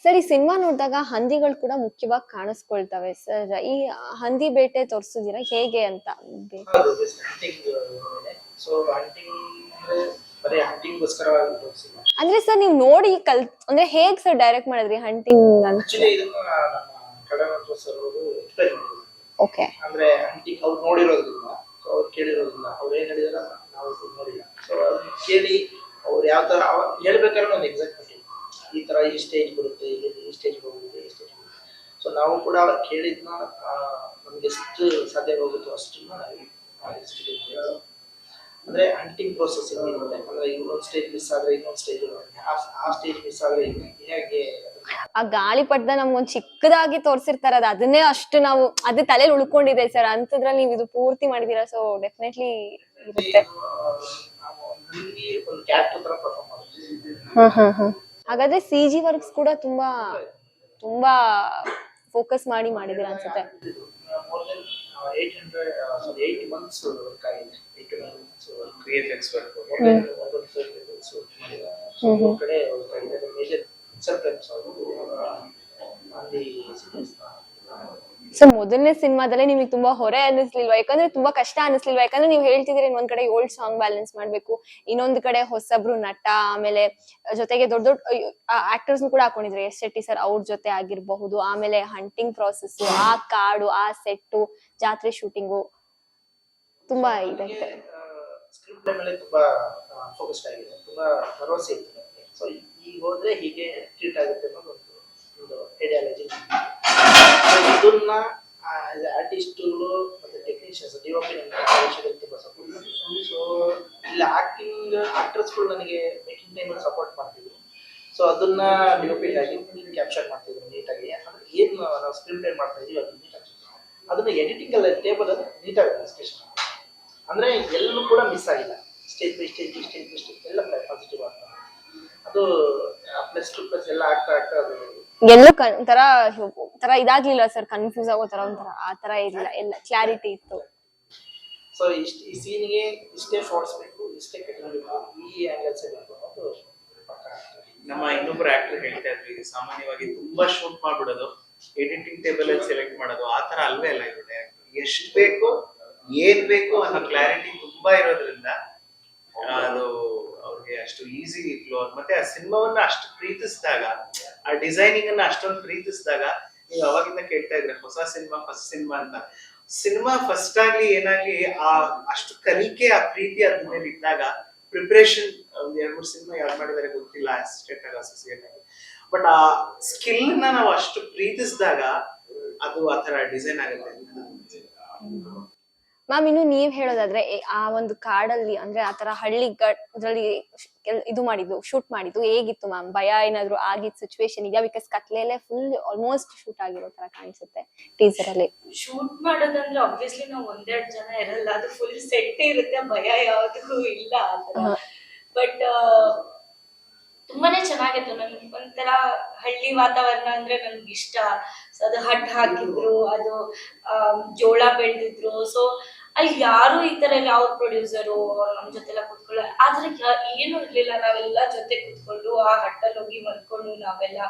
ಸರ್, ಈ ಸಿನಿಮಾ ನೋಡಿದಾಗ ಹಂದಿಗಳು ಕೂಡ ಮುಖ್ಯವಾಗಿ ಕಾಣಿಸ್ಕೊಳ್ತವೆ ಸರ್. ಈ ಹಂದಿ ಬೇಟೆ ತೋರಿಸಿದೀರಾ ಹೇಗೆ ಅಂತ? ಅಂದ್ರೆ ಸರ್ ನೀವು ನೋಡಿ ಅಂದ್ರೆ ಹೇಗ್ ಸರ್ ಡೈರೆಕ್ಟ್ ಮಾಡಿದ್ರಿ ಹಂಟಿಂಗ್? ಓಕೆ, ಅಂದ್ರೆ ಹಂಟಿಂಗ್ ಅವ್ರು ನೋಡಿರೋದ್ರಿಂದ, ಅವ್ರು ಕೇಳಿರೋದ್ರಿಂದ, ಅವ್ರು ಏನ್ ಹೇಳಿದಾರ ನಾವು ನೋಡಿಲ್ಲ. ಸೊ ಅದನ್ನ ಕೇಳಿ ಅವ್ರು ಯಾವ ತರ ಹೇಳ್ಬೇಕಾದ್ರೆ ಒಂದು ಎಕ್ಸಾಕ್ಟ್ ಈ ತರ ಈ ಸ್ಟೇಜ್ ಬರುತ್ತೆ, ಈ ಸ್ಟೇಜ್ ಹೋಗುತ್ತೆ, ಈ ಸ್ಟೇಜ್ ಬರುತ್ತೆ. ಸೊ ನಾವು ಕೂಡ ಅವ್ರು ಕೇಳಿದ್ನ ನಮ್ಗೆ ಎಷ್ಟು ಸಾಧ್ಯವಾಗುತ್ತೋ ಅಷ್ಟನ್ನ ಅಂದ್ರೆ ಹಂಟಿಂಗ್ ಪ್ರೋಸೆಸ್ ಇರುತ್ತೆ. ಅಂದ್ರೆ ಇನ್ನೊಂದು ಸ್ಟೇಜ್ ಮಿಸ್ ಆದ್ರೆ ಇನ್ನೊಂದು ಸ್ಟೇಜ್, ಆ ಸ್ಟೇಜ್ ಮಿಸ್ ಆದ್ರೆ ಹೇಗೆ ಆ ಗಾಳಿಪಟದ ನಮ್ಗೊಂದ್ ಚಿಕ್ಕದಾಗಿ ತೋರ್ಸಿರ್ತಾರ, ಅದನ್ನೇ ಅಷ್ಟು ನಾವು ಅದೇ ತಲೆಯಲ್ಲಿ ಉಳ್ಕೊಂಡಿದೆ ಸರ್. ಅಂತದ್ರಲ್ಲಿ ನೀವು ಇದು ಪೂರ್ತಿ ಮಾಡಿದೀರಾ. ಸೊ ಡೆಫಿನೆಟ್ಲಿ ಇರುತ್ತೆ. ಒಂದು ಕ್ಯಾರೆಕ್ಟರ್ ತರ ಪರ್ಫಾರ್ಮ್ ಮಾಡ್ತೀವಿ. ಹಾಗಾದ್ರೆ CG ವರ್ಕ್ಸ್ ಕೂಡ ತುಂಬಾ ಫೋಕಸ್ ಮಾಡಿದೀರಾ ಅನ್ಸುತ್ತೆ. more than 8 months work ಆಗಿದೆ. 8 months VFX work. ಕಡೆ ಮೇಜರ್ ಸರ್ಪ್ರೈಸ್ ಅಲ್ಲಿ ಸೊ ಮೊದಲನೇ ಸಿನಿಮಾದಲ್ಲೇ ನಿಮಗೆ ತುಂಬಾ ಹೊರೆ ಅನ್ನಿಸ್ಲಿಲ್ವಾ? ಯಾಕಂದ್ರೆ ತುಂಬಾ ಕಷ್ಟ ಅನ್ನಿಸ್ಲಿಲ್ವಾ? ಯಾಕಂದ್ರೆ ನೀವು ಹೇಳ್ತಿದ್ರಿ ಒಂದ್ ಕಡೆ ಓಲ್ಡ್ ಸಾಂಗ್ ಬ್ಯಾಲೆನ್ಸ್ ಮಾಡ್ಬೇಕು, ಇನ್ನೊಂದ್ ಕಡೆ ಹೊಸಬ್ರು ನಟ, ಆಮೇಲೆ ಜೊತೆಗೆ ದೊಡ್ಡ ದೊಡ್ಡ ಆಕ್ಟರ್ಸ್ ಕೂಡ ಹಾಕೊಂಡಿದ್ರಿ, ಎಸ್ ಶೆಟ್ಟಿ ಸರ್ ಅವ್ರ ಜೊತೆ ಆಗಿರಬಹುದು, ಆಮೇಲೆ ಹಂಟಿಂಗ್ ಪ್ರಾಸೆಸ್, ಆ ಕಾಡು, ಆ ಸೆಟ್ಟು, ಜಾತ್ರೆ ಶೂಟಿಂಗು ತುಂಬಾ ಇದಾಗಿದೆ. ಸ್ಕ್ರಿಪ್ಟ್ ಪ್ಲೇ ಮೇಲೆ ತುಂಬಾ ಫೋಕಸ್ಡ್ ಆಗಿದೆ, ತುಂಬಾ ಭರವಸೆ ಇತ್ತು ನನಗೆ. ಸೊ ಈಗ ಹೋದ್ರೆ ಹೀಗೆ ಟ್ರೀಟ್ ಆಗುತ್ತೆ ಅನ್ನೋದು ಒಂದು ಐಡಿಯಾಲಜಿ. ಇದನ್ನ ಆರ್ಟಿಸ್ಟ್ಗಳು ಮತ್ತೆ ಟೆಕ್ನಿಷಿಯನ್ಸ್ ಡಿಒಪಿ ನನಗೆ ತುಂಬಾ ಸಪೋರ್ಟ್ ಮಾಡಿದ್ರು. ಸೊ ಇಲ್ಲಿ ಆಕ್ಟರ್ಸ್ಗಳು ನನಗೆ ಮೇಕಿಂಗ್ ಟೈಮಲ್ಲಿ ಸಪೋರ್ಟ್ ಮಾಡ್ತಿದ್ರು. ಸೊ ಅದನ್ನ ಡಿಒಪಿ ಆಗಿ ಕ್ಯಾಪ್ಚರ್ ಮಾಡ್ತಿದ್ರು ನೀಟಾಗಿ. ಅಂದ್ರೆ ಏನು ನಾವು ಸ್ಕ್ರೀನ್ ಪ್ಲೇ ಮಾಡ್ತಾ ಇದೀವಿ ಅದು ನೀಟಾಗಿ, ಅದನ್ನ ಎಡಿಟಿಂಗ್ ಅಲ್ಲಿ ಟೇಬಲ್ ಅದು ನೀಟಾಗಿ ಡಿಸ್ಕಷನ್ ಅಂದ್ರೆ ಎಲ್ಲೂ ಕೂಡ ಮಿಸ್ ಆಗಿಲ್ಲ. ಸ್ಟೇಜ್ ಬೈ ಸ್ಟೇಜ್ ಎಲ್ಲ ಪಾಸಿಟಿವ್ ಆಗ್ತದೆ. ಅದು ಪ್ಲಸ್ ಟು ಪ್ಲಸ್ ಎಲ್ಲ ಆಗ್ತಾ ಅದು ಎಲ್ಲೂ ತರ ಇದಾಗ್ಲಿಲ್ಲ ಸರ್, ಕನ್ಫ್ಯೂಸ್ ಆಗೋ ತರ ಒಂಥರ ಆ ತರ ಇಲ್ಲ, ಎಲ್ಲ ಕ್ಲಾರಿಟಿ ಇತ್ತು. ಸೊ ಈ ಸೀನ್ಗೆ ಇಷ್ಟೇ ಶಾರ್ಟ್ಸ್ ಬೇಕು, ಇಷ್ಟೇ ಕಟಿಂಗ್ ಬೇಕು, ಈ ಆಂಗಲ್ಸ್ ಬೇಕು ಅನ್ನೋದು ನಮ್ಮ ಇನ್ನೊಬ್ರು ಆಕ್ಟರ್ ಹೇಳ್ತಾ ಇದ್ವಿ, ಸಾಮಾನ್ಯವಾಗಿ ತುಂಬಾ ಶೂಟ್ ಮಾಡ್ಬಿಡೋದು, ಎಡಿಟಿಂಗ್ ಟೇಬಲ್ ಅಲ್ಲಿ ಸೆಲೆಕ್ಟ್ ಮಾಡೋದು, ಆ ತರ ಅಲ್ವೇ ಅಲ್ಲ ಇದೆ. ಎಷ್ಟು ಬೇಕು, ಏನ್ ಬೇಕು ಅನ್ನೋ ಕ್ಲಾರಿಟಿ ತುಂಬಾ ಇರೋದ್ರಿಂದ ಅದು ಅವ್ರಿಗೆ ಅಷ್ಟು ಈಸಿ ಫ್ಲೋ. ಮತ್ತೆ ಆ ಸಿನಿಮಾವನ್ನ ಅಷ್ಟು ಪ್ರೀತಿಸಿದಾಗ, ಆ ಡಿಸೈನಿಂಗ್ ಅನ್ನ ಅಷ್ಟೊಂದು ಪ್ರೀತಿಸಿದಾಗ, ನೀವು ಅವಾಗಿಂದ ಕೇಳ್ತಾ ಇದ್ರೆ ಹೊಸ ಸಿನಿಮಾ ಫಸ್ಟ್ ಸಿನಿಮಾ ಅಂತ. ಸಿನಿಮಾ ಫಸ್ಟ್ ಆಗ್ಲಿ ಏನಾಗ್ಲಿ, ಆ ಅಷ್ಟು ಕಲಿಕೆ, ಆ ಪ್ರೀತಿ ಅದ್ರ ಮೇಲೆ ಇದ್ದಾಗ, ಪ್ರಿಪರೇಷನ್ ಒಂದ್ 2-3 ಸಿನಿಮಾ ಯಾರು ಮಾಡಿದಾರೆ ಗೊತ್ತಿಲ್ಲ ಅಸಿಸ್ಟೆಂಟ್ ಆಗಿ, ಅಸೋಸಿಯೇಟ್ ಆಗಿ, ಬಟ್ ಆ ಸ್ಕಿಲ್ ನ ನಾವು ಅಷ್ಟು ಪ್ರೀತಿಸಿದಾಗ ಅದು ಆ ತರ ಡಿಸೈನ್ ಆಗುತ್ತೆ. ಮ್ಯಾಮ್, ಇನ್ನು ನೀವ್ ಹೇಳೋದಾದ್ರೆ ಆ ಒಂದು ಕಾಡಲ್ಲಿ, ಅಂದ್ರೆ ಆತರ ಇದ್ರಲ್ಲಿ ಇದು ಮಾಡಿದ್ದು, ಶೂಟ್ ಮಾಡಿದ್ದು ಹೇಗಿತ್ತು ಮ್ಯಾಮ್? ಭಯ ಏನಾದ್ರು ಆಗಿದ್ ಸಿಚುವೇಶನ್ ಇದೆಯಾ? ಬಿಕಾಸ್ ಕತ್ಲೆಲೆ ಫುಲ್ ಆಲ್ಮೋಸ್ಟ್ ಶೂಟ್ ಆಗಿರೋ ತರ ಕಾಣಿಸುತ್ತೆ ಟೀಸರ್ ಅಲ್ಲಿ. ಶೂಟ್ ಮಾಡೋದಂದ್ರೆ ಆಬ್ವಿಯಸ್ಲಿ ನಾವು 1-2 ಜನ ಇರಲ್ಲ, ಅದು ಫುಲ್ ಸೆಟ್ ಇರುತ್ತೆ, ಭಯ ಯಾವ್ದಕ್ಕೂ ಇಲ್ಲ ಆತರ. ಬಟ್ ತುಂಬಾನೇ ಚೆನ್ನಾಗಿತ್ತು. ನನ್ಗೆ ಒಂಥರ ಹಳ್ಳಿ ವಾತಾವರಣ ಅಂದ್ರೆ ನನ್ಗೆ ಇಷ್ಟ. ಸೊ ಅದು ಹಟ್ ಹಾಕಿದ್ರು, ಅದು ಜೋಳ ಬೆಳೆದಿದ್ರು. ಸೊ ಅಲ್ಲಿ ಯಾರು ಈ ತರ ಯಾವ ಪ್ರೊಡ್ಯೂಸರು ನಮ್ ಜೊತೆ ಎಲ್ಲ ಕುತ್ಕೊಳ್ಳ, ಆದ್ರೆ ಏನು ಇರ್ಲಿಲ್ಲ. ನಾವೆಲ್ಲ ಜೊತೆ ಕುತ್ಕೊಂಡು ಆ ಹಟ್ಟಲ್ಲಿ ಹೋಗಿ ಮಲ್ಕೊಂಡು ನಾವೆಲ್ಲ,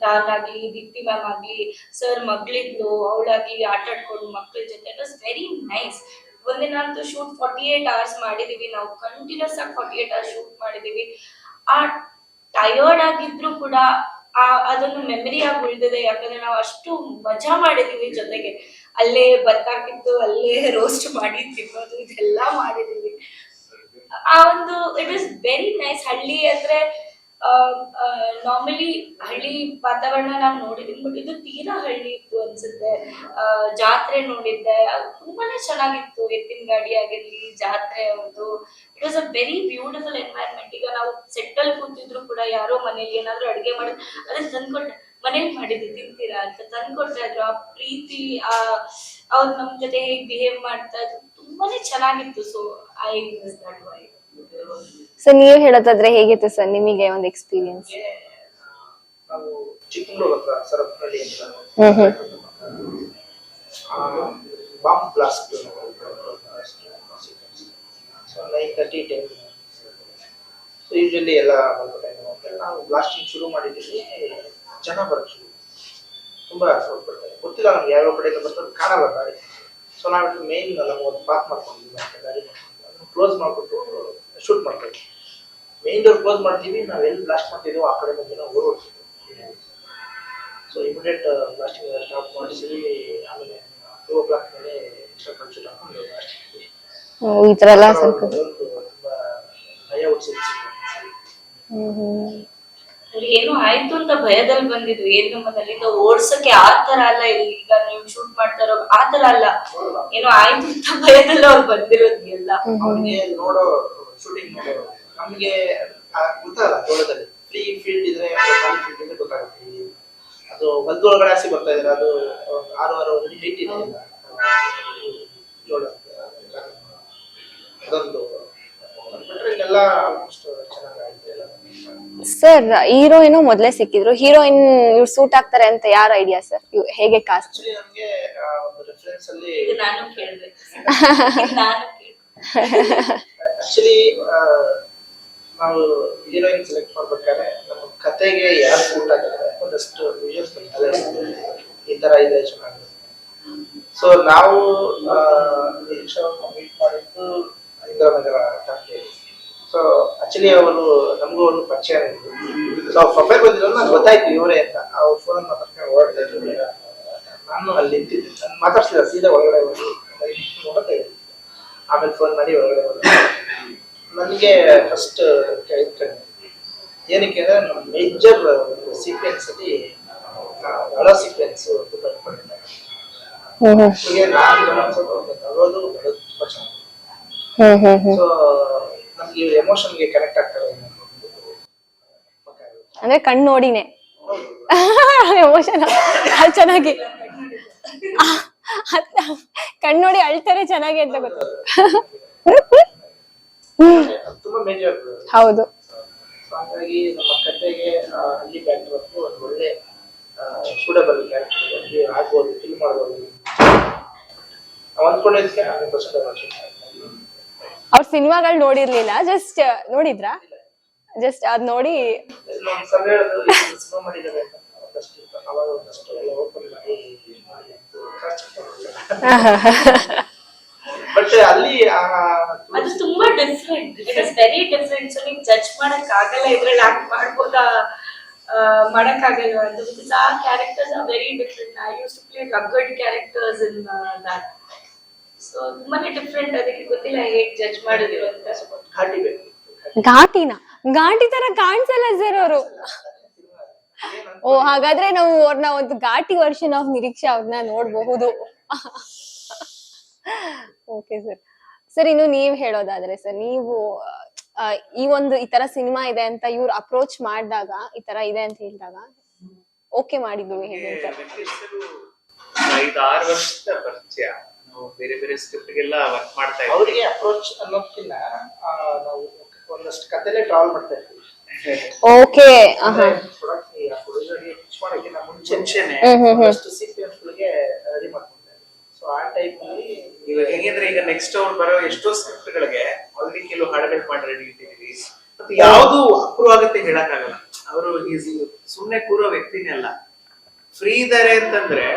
ನಾನಾಗ್ಲಿ, ದೀಪ್ತಿ ಮ್ಯಾಮ್ ಆಗ್ಲಿ, ಸರ್ ಮಗಳಿದ್ಲು ಅವಳಾಗ್ಲಿ, ಆಟ ಆಡ್ಕೊಂಡು ಮಕ್ಳ ಜೊತೆ. It was very nice. ಒಂದಿನ ಅಂತೂ ಶೂಟ್ 48 hours ಮಾಡಿದೀವಿ ನಾವು, ಕಂಟಿನ್ಯೂಸ್ ಆಗಿ 48 hours ಶೂಟ್ ಮಾಡಿದೀವಿ. ಆ ಟಯರ್ಡ್ ಆಗಿದ್ರು ಕೂಡ ಅದೊಂದು ಮೆಮರಿ ಆಗಿ ಉಳಿದಿದೆ. ಯಾಕಂದ್ರೆ ನಾವು ಅಷ್ಟು ಮಜಾ ಮಾಡಿದೀವಿ ಜೊತೆಗೆ. ಅಲ್ಲೇ ಬತ್ತಾಕಿತ್ತು, ಅಲ್ಲೇ ರೋಸ್ಟ್ ಮಾಡಿ ತಿನ್ನೋದು, ಇದೆಲ್ಲ ಮಾಡಿದೀವಿ. ಆ ಒಂದು ಇಟ್ ವಾಸ್ ವೆರಿ ನೈಸ್. ಹಳ್ಳಿ ಅಂದ್ರೆ ನಾರ್ಮಲಿ ಹಳ್ಳಿ ವಾತಾವರಣ ನಾನು ನೋಡಿದೀನಿ, ಬಟ್ ಇದು ತೀರಾ ಹಳ್ಳಿ ಇತ್ತು ಅನ್ಸುತ್ತೆ. ಜಾತ್ರೆ ನೋಡಿದ್ದೆ, ತುಂಬಾನೇ ಚೆನ್ನಾಗಿತ್ತು. ಎತ್ತಿನ ಗಾಡಿ ಆಗಿರ್ಲಿ, ಜಾತ್ರೆ ಅವ್ರದ್ದು, it was a very beautiful environment. ಈಗ ನಾವು ಸೆಟ್ಟಲ್ ಕೂತಿದ್ರು ಕೂಡ ಯಾರೋ ಮನೇಲಿ ಏನಾದ್ರು ಅಡ್ಗೆ ಮಾಡಿದ್ ಅದನ್ನ ತಂದ್ಕೊಟ್ಟೆ, ಮನೇಲಿ ಮಾಡಿದ್ದು ತಿಂತೀರಾ ಅಂತ ತಂದ್ಕೊಡ್ತಾ ಇದ್ರು. ಆ ಪ್ರೀತಿ, ಅವ್ರು ನಮ್ ಜೊತೆ ಹೇಗ್ ಬಿಹೇವ್ ಮಾಡ್ತಾ ಇದ್ರು, ತುಂಬಾನೇ ಚೆನ್ನಾಗಿತ್ತು. So I miss that why. So ನೀವ್ ಹೇಳೋದಾದ್ರೆ ಹೇಗಿತ್ತು ಸರ್ ನಿಮಗೆ ಒಂದು ಎಕ್ಸ್ಪೀರಿಯನ್ಸ್? ನಾವು ಚಿಕ್ಕಮಗಳೂರು ಹತ್ರ ಸರಪನಹಳ್ಳಿ ಅಂತ bomb blast, so 9:30 10. So usually ಎಲ್ಲ ನಾವು ಬ್ಲಾಸ್ಟಿಂಗ್ ಶುರು ಮಾಡಿದ್ದೀವಿ, ಜನ ಬರೋಕ್ಕೆ ಶುರು, ತುಂಬಾ ಬರ್ತಾರೆ, ಗೊತ್ತಿಲ್ಲ ನಮ್ಗೆ ಯಾವ ಕಡೆಯಿಂದ ಬರ್ತಾರೆ, ಕಾಣಲ್ಲ ಗಾಡಿ. ಸೊ ನಾವು ಮೇನ್ ನಾವು ಒಂದು ಪಾರ್ಕ್ ಮಾಡ್ಕೊಂಡಿದ್ವಿ, ಗಾಡಿ ಅದನ್ನು ಕ್ಲೋಸ್ ಮಾಡಿಬಿಟ್ಟು ಶೂಟ್ ಮಾಡ್ತೀವಿ. ಮೇನ್ ಡೋರ್ ಕ್ಲೋಸ್ ಮಾಡ್ತೀವಿ, ನಾವು ಎಲ್ಲಿ ಬ್ಲಾಸ್ಟ್ ಮಾಡ್ತಿದ್ದೀವೋ ಆ ಕಡೆ ಜನ ಓಡೋಗ್ತಿದ್ವಿ. ಸೊ ಇಮಿಡಿಯೇಟ್ ಬ್ಲಾಸ್ಟಿಂಗ್ ಸ್ಟಾಪ್ ಮಾಡಿಸಿ, ಆಮೇಲೆ 2 o'clock ಮೇಲೆ ಎಕ್ಸ್ಟ್ರಾ ಶೂಟ್ ಹಾಕೊಂಡು ಬ್ಲಾಸ್ಟ್ ಈ ತರ ಎಲ್ಲ ಸ್ವಲ್ಪ ತುಂಬಾ ಭಯ ಹುಟ್ಟಿಸಿತ್ತು. ಏನು ಆಯ್ತು ಅಂತ ಭಯದಲ್ಲಿ ಬಂದಿದ್ವಿ. ಏನು ನಮ್ಮನ್ನ ಅಲ್ಲಿಂದ ಓಡ್ಸಕ್ಕೆ ಆ ತರ ಅಲ್ಲ, ಈಗ ನೀವು ಶೂಟ್ ಮಾಡ್ತಾ ಇರೋ ಆ ತರ ಅಲ್ಲ, ಏನೋ ಆಯ್ತು ಅಂತ ಭಯದಲ್ಲಿ ಅವ್ರು ಬಂದಿರೋದು ಎಲ್ಲ. ಅವ್ರಿಗೆ ನೋಡೋ ಶೂಟಿಂಗ್ ನೋಡೋ ನಮ್ಗೆ ಗೊತ್ತಾಗಲ್ಲ. ಜೋಳದಲ್ಲಿ ಫ್ರೀ ಫೀಲ್ಡ್ ಇದ್ರೆ, ಖಾಲಿ ಫೀಲ್ಡ್ ಇದ್ರೆ ಗೊತ್ತಾಗುತ್ತೆ. ಅದು ಹೊಲದೊಳಗಡೆ ಹಾಸಿ ಬರ್ತಾ ಇದ್ರೆ, ಅದು 6 ಅಡಿ ಹೈಟ್ ಇದೆ ಜೋಳ, ಅದೊಂದು ಬಿಟ್ರೆ ಎಲ್ಲ ಆಲ್ಮೋಸ್ಟ್ ಚೆನ್ನಾಗಿದೆ ಎಲ್ಲ. ಸರ್ ಹೀರೋಯಿನ್ ಮೊದ್ಲೇ ಸಿಕ್ಕಿದ್ರು, ಹೀರೋಯಿನ್ ಇವ್ರು ಸೂಟ್ ಆಗ್ತಾರೆ ಅಂತ ಯಾರ ಐಡಿಯಾ ಸರ್? ಹೇಗೆ ಕಾಸ್ಟ್? ಆಕ್ಚುಲಿ ನಮಗೆ ಒಂದು ರೆಫರೆನ್ಸ್ ಅಲ್ಲಿ ನಾನು ಕೇಳಿದೆ ಆಕ್ಚುಲಿ ನಾವು ಹೀರೋಯಿನ್ ಸೆಲೆಕ್ಟ್ ಮಾಡ್ಬೇಕಾದ್ರೆ ನಮ್ಮ ಕತೆಗೆ ಯಾರು ಸೂಟ್ ಆಗಿದ್ದಾರೆ ಒಂದಷ್ಟು ವಿಷಯಸ್ ಈ ತರ ಇದೆ ಚೆನ್ನಾಗಿದೆ. ಸೊ ನಾವು ಮೀಟ್ ಮಾಡಿದ್ದು ಇಂದಿರಾನಗರ ಠಾಣೆ. ಸೊ ಆಕ್ಚುಲಿ ಅವರು ನಮಗೂ ಒಂದು ಪರಿಚಯ ಇತ್ತು. ಸೊ ಅವ್ರ ಪ್ರೊಫೈಲ್ ಬಂದಿರೋ ನಂಗೆ ಗೊತ್ತಾಯ್ತು ಇವರೇ ಅಂತ. ಅವ್ರ ಫೋನ್ ಮಾತಾಡ್ಕೊಂಡು ಓಡ್ತಾ ಇದ್ರು. ನಾನು ಅಲ್ಲಿ ನಿಂತಿದ್ದೆ, ನಾನು ಮಾತಾಡ್ಸಿಲ್ಲ, ಸೀದಾ ಒಳಗಡೆ ಹೋಗಿ ನೋಡ್ತಾ ಇದ್ದೆ. ಆಮೇಲೆ ಫೋನ್ ಮಾಡಿ ಒಳಗಡೆ ಹೋಗಿ ನನಗೆ ಫಸ್ಟ್ ಕೇಳ್ಕೊಂಡೆ ಏನಕ್ಕೆ ಅಂದ್ರೆ ನಮ್ಮ ಮೇಜರ್ ಸೀಕ್ವೆನ್ಸ್ ಅಲ್ಲಿ ಹಳ ಸೀಕ್ವೆನ್ಸ್ ತುಂಬಾ ಇಂಪಾರ್ಟೆಂಟ್ ಆಗಿದೆ. ನಾನು ನಗೋದು ತುಂಬಾ ಚೆನ್ನಾಗಿ. ಸೊ ನಮ್ಗೆ ಎಮೋಷನ್ಗೆ ಕನೆಕ್ಟ್ ಆಗ್ತಾರೆ. ಅಂದ್ರೆ ಕಣ್ಣು ನೋಡಿನೇ ಎಮೋಷನ್ ಚೆನ್ನಾಗಿ ಕಣ್ಣು ನೋಡಿ ಅಳ್ತಾರೆ ಚೆನ್ನಾಗಿ ಅಂತ ಗೊತ್ತು. ತುಂಬಾ ಮೇಜರ್. ಹೌದು. ಹಾಗಾಗಿ ನಮ್ಮ ಕಥೆಗೆ ಅಲ್ಲಿ ಬ್ಯಾಕ್ಡ್ರಾಪ್ ಒಂದು ಒಳ್ಳೆ ಸೂಟಬಲ್ ಕ್ಯಾರೆಕ್ಟರ್ ಆಗ್ಬೋದು, ಫಿಲ್ಮ್ ಮಾಡ್ಬೋದು. ನಾವು ಅಂದ್ಕೊಂಡಿದ್ದಕ್ಕೆ 100% ಅವ್ರ ಸಿನಿಮಾಗಳು ನೋಡಿರ್ಲಿಲ್ಲ, ಜಸ್ಟ್ ನೋಡಿದ್ರಾ? ಜಸ್ಟ್ ಅದ್ ನೋಡಿ ಸರ್ ಹೇಳೋದು ಸಿನಿಮಾ ಮಾಡಿದ್ದಾರೆ ಅಂತ ಒಂದಷ್ಟು ಅವಾಗ ಒಂದಷ್ಟು ಎಲ್ಲ ಓಪನ್ ಮಾಡಿ ಬಟ್ ಅಲ್ಲಿ ಅದು ತುಂಬಾ different. It is very different. So ನೀವು ಜಡ್ಜ್ ಮಾಡಕ್ ಆಗಲ್ಲ ಇದ್ರಲ್ಲಿ ಆಕ್ಟ್ ಮಾಡ್ಬೋದಾ ಮಾಡಕ್ ಆಗಲ್ವಾ ಅಂತ. ಬಿಕಾಸ್ ಆ characters are very different. I use to play rugged characters in that. So ತುಂಬಾನೇ ಡಿಫ್ರೆಂಟ್. ಅದಕ್ಕೆ ಗೊತ್ತಿಲ್ಲ ಹೇಗ್ ಜಡ್ಜ್ ಮಾಡಿದಿರೋ ಅಂತ. ಘಾಟಿ ಬೇಕು. ಘಾಟಿ ತರ ಕಾಣಿಸಲ್ಲ ಸರ್ ಅವರು. ಓ ಹಾಗಾದ್ರೆ ನಾವು ಅವ್ರನ್ನ ಒಂದು ಘಾಟಿ ವರ್ಷನ್ ಆಫ್ ನಿರೀಕ್ಷೆ ಅವ್ರನ್ನ ನೋಡ್ಬಹುದು. Okay sir. ಸರ್ ಇನ್ನು ನೀವ್ ಹೇಳೋದಾದ್ರೆ ಸರ್, ನೀವು ಈ ತರ ಸಿನಿಮಾ ಇದೆ ಅಂತ ಇವ್ರು ಅಪ್ರೋಚ್ ಮಾಡಿದಾಗ, ಈ ತರ ಇದೆ ಅಂತ ಹೇಳಿದಾಗ ಓಕೆ ಮಾಡಿದ್ದು ಹೇಗೆ ಅಂತ? 5-6 ವರ್ಷದ ಪರಿಚಯ. ನಾವು ಬೇರೆ ಬೇರೆ ಸ್ಕ್ರಿಪ್ಟ್ ಗೆಲ್ಲ ವರ್ಕ್ ಮಾಡ್ತಾ ಇದ್ದೀವಿ. ಅವರಿಗೆ ಅಪ್ರೋಚ್ ಅನ್ನೋದಕ್ಕಿಂತ ನಾವು ಒಂದಷ್ಟು ಕಥೆಲೇ ಟ್ರಾವೆಲ್ ಮಾಡ್ತಾ ಇರ್ತೀವಿ. ಓಕೆ. ಮುಂಚೆನೆ ಒಂದಷ್ಟು ಸೀಕ್ವೆನ್ಸ್ಗಳಿಗೆ ರೆಡಿ ಮಾಡ್ಕೊಂತಾರೆ. ಸೊ ಆ ಟೈಪ್ ಅಲ್ಲಿ ಇವಾಗ ಹೆಂಗಂದ್ರೆ ಈಗ ನೆಕ್ಸ್ಟ್ ಅವ್ರು ಬರೋ ಎಷ್ಟೋ ಸ್ಕ್ರಿಪ್ಟ್ ಗಳಿಗೆ ಆಲ್ರೆಡಿ ಕೆಲವು ಹಾಡುಗಳು ಮಾಡಿ ರೆಡಿ ಇಟ್ಟಿದೀವಿ. ಮತ್ತೆ ಯಾವ್ದು ಅಪ್ರೂವ್ ಆಗುತ್ತೆ ಹೇಳಕ್ ಆಗಲ್ಲ. ಅವರು ಸುಮ್ನೆ ಕೂರೋ ವ್ಯಕ್ತಿನೇ ಅಲ್ಲ, ಫ್ರೀ ಇದಾರೆ ಅಂತಂದ್ರೆ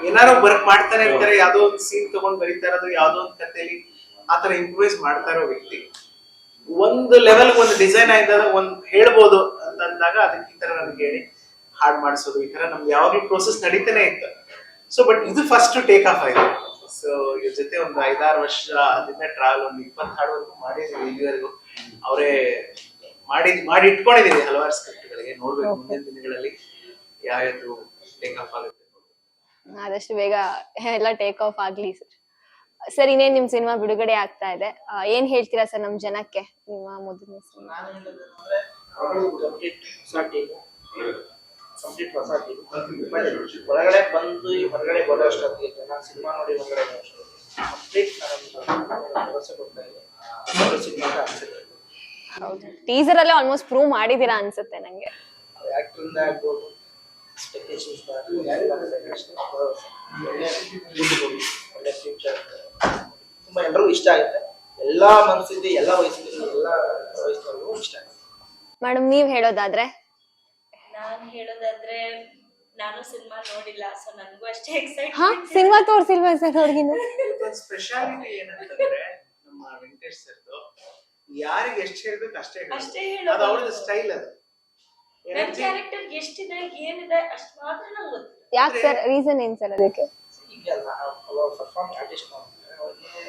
ಏನಾರು ವರ್ಕ್ ಮಾಡ್ತಾನೆ ಇರ್ತಾರೆ. ಯಾವ್ದೋ ಒಂದು ಸೀನ್ ತಗೊಂಡ್ ಬರೀತಾ ಇರೋದು, ಯಾವ್ದೋ ಒಂದು ಕಥೆಯಲ್ಲಿ ಆತರ ಇಂಪ್ರೂವೈಸ್ ಮಾಡ್ತಾ ಇರೋ ವ್ಯಕ್ತಿ. ಒಂದು ಲೆವೆಲ್ ಒಂದು ಡಿಸೈನ್ ಆಯ್ದಾಗ ಒಂದ್ ಹೇಳ್ಬೋದು ಅಂತಂದಾಗ ಅದಕ್ಕೆ ಈ ತರ ನನ್ಗೆ ಹೇಳಿ ಹಾಡ್ ಮಾಡಿಸೋದು, ಈ ತರ ನಮ್ಗೆ ಯಾವಾಗ್ಲೂ ಪ್ರೋಸೆಸ್ ನಡೀತಾನೆ ಇತ್ತು. ಸೊ ಬಟ್ ಇದು ಫಸ್ಟ್ ಟೇಕ್ ಆಫ್ ಆಯ್ತು. ಸೊ ಇವ್ರ ಜೊತೆ ಒಂದು 5-6 ವರ್ಷ ಅದನ್ನ ಟ್ರಾವೆಲ್, ಒಂದು 20 ಹಾಡ್ವರೆಗೂ ಮಾಡಿದೀವಿ ಇಲ್ಲಿವರೆಗೂ. ಅವರೇ ಮಾಡಿ ಇಟ್ಕೊಂಡಿದೀವಿ ಹಲವಾರು ಸ್ಕ್ರಿಪ್ಟ್ ಗಳಿಗೆ. ನೋಡ್ಬೇಕು ಮುಂದಿನ ದಿನಗಳಲ್ಲಿ ಯಾವ್ದು ಟೇಕ್ ಆಫ್ ಆಗುತ್ತೆ. ಆದಷ್ಟು ಬೇಗ ಎಲ್ಲ ಟೇಕ್ ಆಫ್ ಆಗ್ಲಿ ಸರ್. ಸರ್ ಇನ್ನೇನ್ ನಿಮ್ ಸಿನಿಮಾ ಬಿಡುಗಡೆ ಆಗ್ತಾ ಇದೆ, ಏನ್ ಹೇಳ್ತೀರಾ ಸರ್ ನಮ್ ಜನಕ್ಕೆ ನಿಮ್ಮ ಮೊದಲನೇ ಸಿನಿಮಾ? ನಾನು ಹೇಳೋದಂದ್ರೆ ಕಂಪ್ಲೀಟ್ ಹೊಸ ಟೀಮ್ ಒಳಗಡೆ ಬಂದು ಹೊರಗಡೆ ಬರೋ ಅಷ್ಟೊತ್ತಿಗೆ ಜನ ಸಿನಿಮಾ ನೋಡಿ ಹೊರಗಡೆ ಬರೋ ಅಷ್ಟೊತ್ತಿಗೆ ಕಂಪ್ಲೀಟ್ ಭರವಸೆ ಕೊಡ್ತಾ ಇದೆ ಸಿನಿಮಾ ಅನ್ಸುತ್ತೆ. ಹೌದು, ಟೀಸರ್ ಅಲ್ಲೇ ಆಲ್ಮೋಸ್ಟ್ ಪ್ರೂವ್ ಮಾಡಿದೀರಾ ಅನ್ಸುತ್ತೆ ನಂಗೆ. ಆಕ್ಟರಿಂದ ಆಗ್ಬೋದು, ಎಕ್ಸ್ಪೆಕ್ಟೇಷನ್ಸ್ ಒಳ್ಳೆ ಫ್ಯೂಚರ್ ತುಂಬಾ ಎಲ್ಲರಿಗೂ ಇಷ್ಟ ಆಗುತ್ತೆ. ಎಲ್ಲಾ ಮನಸ್ಸಿಂದ, ಎಲ್ಲ ವಯಸ್ಸಿನ, ಎಲ್ಲ ವಯಸ್ಸಿನವ್ರಿಗೂ ಇಷ್ಟ ಆಗುತ್ತೆ. ಮೇಡಮ್ ನೀವ್ ಹೇಳೋದಾದ್ರೆ? ನಾನು ಹೇಳೋದಾದ್ರೆ ನಾನು ಸಿನಿಮಾ ನೋಡಿಲ್ಲ, ಸೊ ನನಗೂ ಅಷ್ಟೇ ಎಕ್ಸೈಟ್. ಸಿನಿಮಾ ತೋರ್ಸಿಲ್ವಾ ಸರ್ ಅವ್ರಿಗಿನ್ನು? ಸ್ಪೆಷಾಲಿಟಿ ಏನಂತಂದ್ರೆ ನಮ್ಮ ವೆಂಕಟೇಶ್ ಸರ್ದು ಯಾರಿಗೆ ಎಷ್ಟು ಹೇಳ್ಬೇಕು ಅಷ್ಟೇ ಹೇಳೋದು. ಅದು ಅವ್ರದ್ದು ಸ್ಟೈಲ್. ಅದು ನನ್ನ ಕ್ಯಾರೆಕ್ಟರ್ ಎಷ್ಟಿದೆ ಏನಿದೆ ಅಷ್ಟು ಮಾತ್ರ ನಂಗೆ ಗೊತ್ತು. ಯಾಕೆ ಸರ್, ರೀಸನ್ ಏನ್ ಸರ್ ಅದಕ್ಕೆ? ಈಗ ಪರ್ಫಾರ್ಮ್ ಆರ್ಟಿಸ್ಟ್ ಅವ್ರಿಗೆ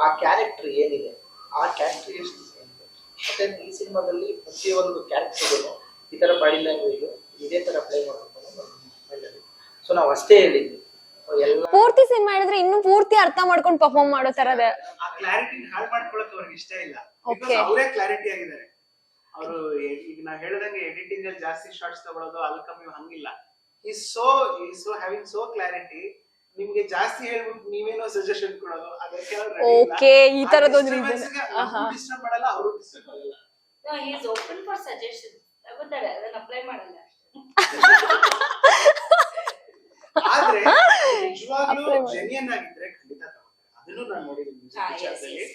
ಆ ಕ್ಯಾರೆಕ್ಟರ್ ಏನಿದೆ ಆ ಕ್ಯಾರೆಕ್ಟರ್ ಎಷ್ಟು ಮತ್ತೆ ಈ ಸಿನಿಮಾದಲ್ಲಿ ಪ್ರತಿಯೊಂದು ಕ್ಯಾರೆಕ್ಟರ್ಗಳು ಈ ತರ ಬಾಡಿ ಲ್ಯಾಂಗ್ವೇಜ್ ಇದೇ ತರ ಪ್ಲೇ ಮಾಡಬೇಕು. ಸೊ ನಾವು ಅಷ್ಟೇ ಹೇಳಿದ್ವಿ. ಪೂರ್ತಿ ಸಿನಿಮಾ ಹೇಳಿದ್ರೆ ಇನ್ನು ಪೂರ್ತಿ ಅರ್ಥ ಮಾಡ್ಕೊಂಡು ಪರ್ಫಾರ್ಮ್ ಮಾಡೋ ತರದ ಆ ಕ್ಲಾರಿಟಿ ಹಾಳು ಮಾಡ್ಕೊಳ್ಳೋಕೆ ಅವ್ರಿಗೆ ಇಷ್ಟ ಇಲ್ಲ. ಅವರೇ ಕ್ಲಾರಿಟಿ ಆಗಿದ್ದಾರೆ. ಅವರು ಈಗ ನಾವು ಹೇಳಿದಂಗೆ ಎಡಿಟಿಂಗ್ ಅಲ್ಲಿ ಜಾಸ್ತಿ ಶಾರ್ಟ್ಸ್ ತಗೊಳ್ಳೋದು, ಅಲ್ಲಿ ಕಮ್ಮಿ ಹಂಗಿಲ್ಲ. Is so having so clarity. ನಿಮ್ಗೆ ಜಾಸ್ತಿ ಹೇಳ್ಬಿಟ್ಟು ನೀವೇನೋ ಸಜೆಷನ್ ಕೊಡೋದು, ಅದಕ್ಕೆ ಓಕೆ ಈ ತರದೊಂದು ರೀಸನ್. ಡಿಸ್ಟರ್ಬ್ ಮಾಡಲ್ಲ, ಅವರು ಡಿಸ್ಟರ್ಬ್ ಮಾಡಲ್ಲ. He is open for suggestion. ಗೊತ್ತಾಳೆ, ಅದನ್ನ ಅಪ್ಲೈ ಮಾಡಲ್ಲ. ಆದ್ರೆ ನಿಜವಾಗ್ಲೂ ಜೆನ್ಯನ್ ಆಗಿದ್ರೆ ಖಂಡಿತ ತಗೋತಾರೆ. ಅದನ್ನು ನಾನು ನೋಡಿದ್ದೀನಿ.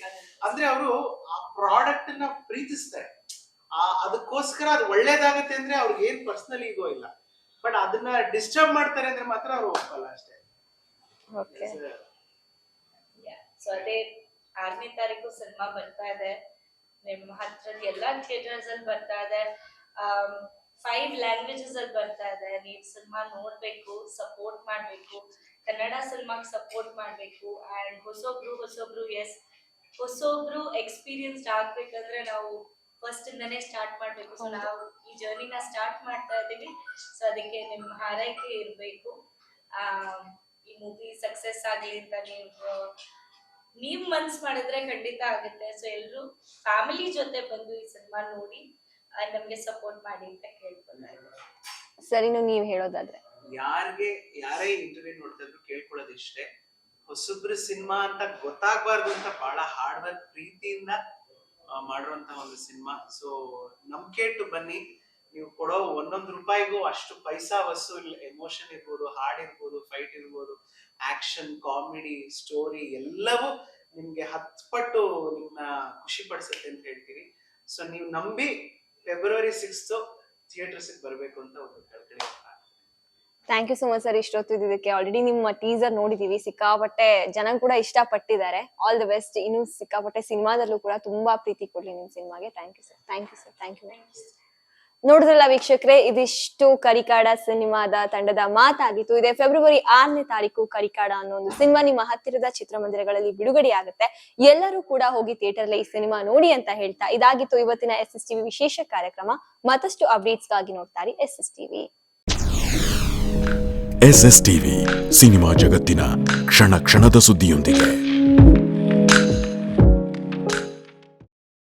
ಅಂದ್ರೆ ಅವರು ಆ ಪ್ರಾಡಕ್ಟ್ ನ ಪ್ರೀತಿಸ್ತಾರೆ. ಅದಕ್ಕೋಸ್ಕರ ಅದು ಒಳ್ಳೇದಾಗತ್ತೆ ಅಂದ್ರೆ ಅವ್ರಿಗೆ ಏನ್ ಪರ್ಸನಲ್ ಈಗೋ ಇಲ್ಲ. ಬಟ್ ಅದನ್ನ ಡಿಸ್ಟರ್ಬ್ ಮಾಡ್ತಾರೆ ಅಂದ್ರೆ ಮಾತ್ರ ಅವ್ರು ಒಪ್ಪಲ್ಲ ಅಷ್ಟೇ. ಓಕೆ ಸೊ ಅದೇ 6ನೇ ತಾರೀಕು ಸಿನಿಮಾ ಬರ್ತಾ ಇದೆ. ನಿಮ್ಮ ಹತ್ರದ ಎಲ್ಲಾ ಥಿಯೇಟರ್ಸ್ ಅಲ್ಲಿ ಬರ್ತಾ ಇದೆ. 5 ಲ್ಯಾಂಗ್ವೇಜಸ್ ಅಲ್ಲಿ ಬರ್ತಾ ಇದೆ. ನೀವು ಸಿನಿಮಾ ನೋಡ್ಬೇಕು, ಸಪೋರ್ಟ್ ಮಾಡ್ಬೇಕು, ಕನ್ನಡ ಸಿನಿಮಾಗೆ ಸಪೋರ್ಟ್ ಮಾಡ್ಬೇಕು. ಅಂಡ್ ಹೊಸೊಬ್ರು ಎಸ್, ಹೊಸೊಬ್ರು ಎಕ್ಸ್ಪೀರಿಯನ್ಸ್ಡ್ ಆಗ್ಬೇಕಂದ್ರೆ ನಾವು ಫಸ್ಟ್ ಇಂದಾನೆ ಸ್ಟಾರ್ಟ್ ಮಾಡ್ಬೇಕು. ಸೊ ನಾವು ಈ ಜರ್ನಿನ ಸ್ಟಾರ್ಟ್ ಮಾಡ್ತಾ ಇದೀವಿ. ಸೊ ಅದಕ್ಕೆ ನಿಮ್ಮ ಹಾರೈಕೆ ಇರಬೇಕು. ಈ ಮೂವಿ ಸಕ್ಸಸ್ ಆಗ್ಲಿ ಅಂತ ನೀವ್ ಮನ್ಸ್ ಮಾಡಿದ್ರೆ ಖಂಡಿತ ಆಗುತ್ತೆ. ಸೊ ಎಲ್ರು ಫ್ಯಾಮಿಲಿ ಜೊತೆ ಬಂದು ಈ ಸಿನಿಮಾ ನೋಡಿ ನಮ್ಗೆ ಸಪೋರ್ಟ್ ಮಾಡಿ ಅಂತ ಕೇಳ್ಕೊಳ್ತಾ ಇದ್ದೀನಿ. ಸರ್, ಇನ್ನು ನೀವ್ ಹೇಳೋದಾದ್ರೆ ಯಾರೇ ಇಂಟರ್ವ್ಯೂ ನೋಡ್ತಾ ಇದ್ರು ಕೇಳ್ಕೊಳ್ಳೋದು ಇಷ್ಟೇ, ಹೊಸಬ್ರು ಸಿನಿಮಾ ಅಂತ ಗೊತ್ತಾಗ್ಬಾರ್ದು ಅಂತ ಬಹಳ ಹಾರ್ಡ್ ವರ್ಕ್ ಪ್ರೀತಿಯಿಂದ ಮಾಡುವಂತ ಒಂದು ಸಿನಿಮಾ. ಸೊ ನಂಬಿಕೆ ಇಟ್ಟು ಬನ್ನಿ. ನೀವು ಕೊಡೋ ಒಂದೊಂದು ರೂಪಾಯಿಗೂ ಅಷ್ಟು ಪೈಸಾ ವಸೂಲ್. ಎಮೋಷನ್ ಇರ್ಬೋದು, ಹಾಡ್ ಇರ್ಬೋದು, ಫೈಟ್ ಇರ್ಬೋದು, ಆಕ್ಷನ್, ಕಾಮಿಡಿ, ಸ್ಟೋರಿ ಎಲ್ಲವೂ ನಿಮ್ಗೆ 10 ಪಟ್ಟು ನಿಮ್ಮನ್ನ ಖುಷಿ ಪಡಿಸುತ್ತೆ ಅಂತ ಹೇಳ್ತೀವಿ. ಸೊ ನೀವು ನಂಬಿ ಫೆಬ್ರವರಿ 6 ಥಿಯೇಟರ್ಸ್ ಬರ್ಬೇಕು ಅಂತ ಒಂದು ಕಳ್ಕಳಿ. Thank you so much sir ಇಷ್ಟೊತ್ತು ಇದಕ್ಕೆ. ಆಲ್ರೆಡಿ ನಿಮ್ಮ ಟೀಸರ್ ನೋಡಿದೀವಿ, ಸಿಕ್ಕಾಪಟ್ಟೆ ಜನ ಕೂಡ ಇಷ್ಟಪಟ್ಟಿದ್ದಾರೆ. All the best. ಇನ್ನು ಸಿಕ್ಕಾಪಟ್ಟೆ ಸಿನಿಮಾದಲ್ಲೂ ಕೂಡ ತುಂಬಾ ಪ್ರೀತಿ ಕೊಡ್ಲಿ ನಿಮ್ ಸಿನಿಮಾಗೆ. Thank you sir. Thank you sir. Thank you. ನೋಡಿದ್ರಲ್ಲ ವೀಕ್ಷಕರೇ, ಇದಿಷ್ಟು ಕರಿಕಾಡ ಸಿನಿಮಾದ ತಂಡದ ಮಾತಾಗಿತ್ತು. ಇದೇ ಫೆಬ್ರವರಿ 6ನೇ ತಾರೀಕು ಕರಿಕಾಡ ಅನ್ನೋ ಒಂದು ಸಿನಿಮಾ ನಿಮ್ಮ ಹತ್ತಿರದ ಚಿತ್ರಮಂದಿರಗಳಲ್ಲಿ ಬಿಡುಗಡೆ ಆಗುತ್ತೆ. ಎಲ್ಲರೂ ಕೂಡ ಹೋಗಿ ಥಿಯೇಟರ್ ಈ ಸಿನಿಮಾ ನೋಡಿ ಅಂತ ಹೇಳ್ತಾ ಇದಾಗಿತ್ತು ಇವತ್ತಿನ SSTV ವಿಶೇಷ ಕಾರ್ಯಕ್ರಮ. ಮತ್ತಷ್ಟು ಅಪ್ಡೇಟ್ಸ್ ಗಾಗಿ ನೋಡ್ತಾರೆ SSTV. SSTV ಸಿನಿಮಾ ಜಗತ್ತಿನ ಕ್ಷಣ ಕ್ಷಣದ ಸುದ್ದಿಯೊಂದಿಗೆ.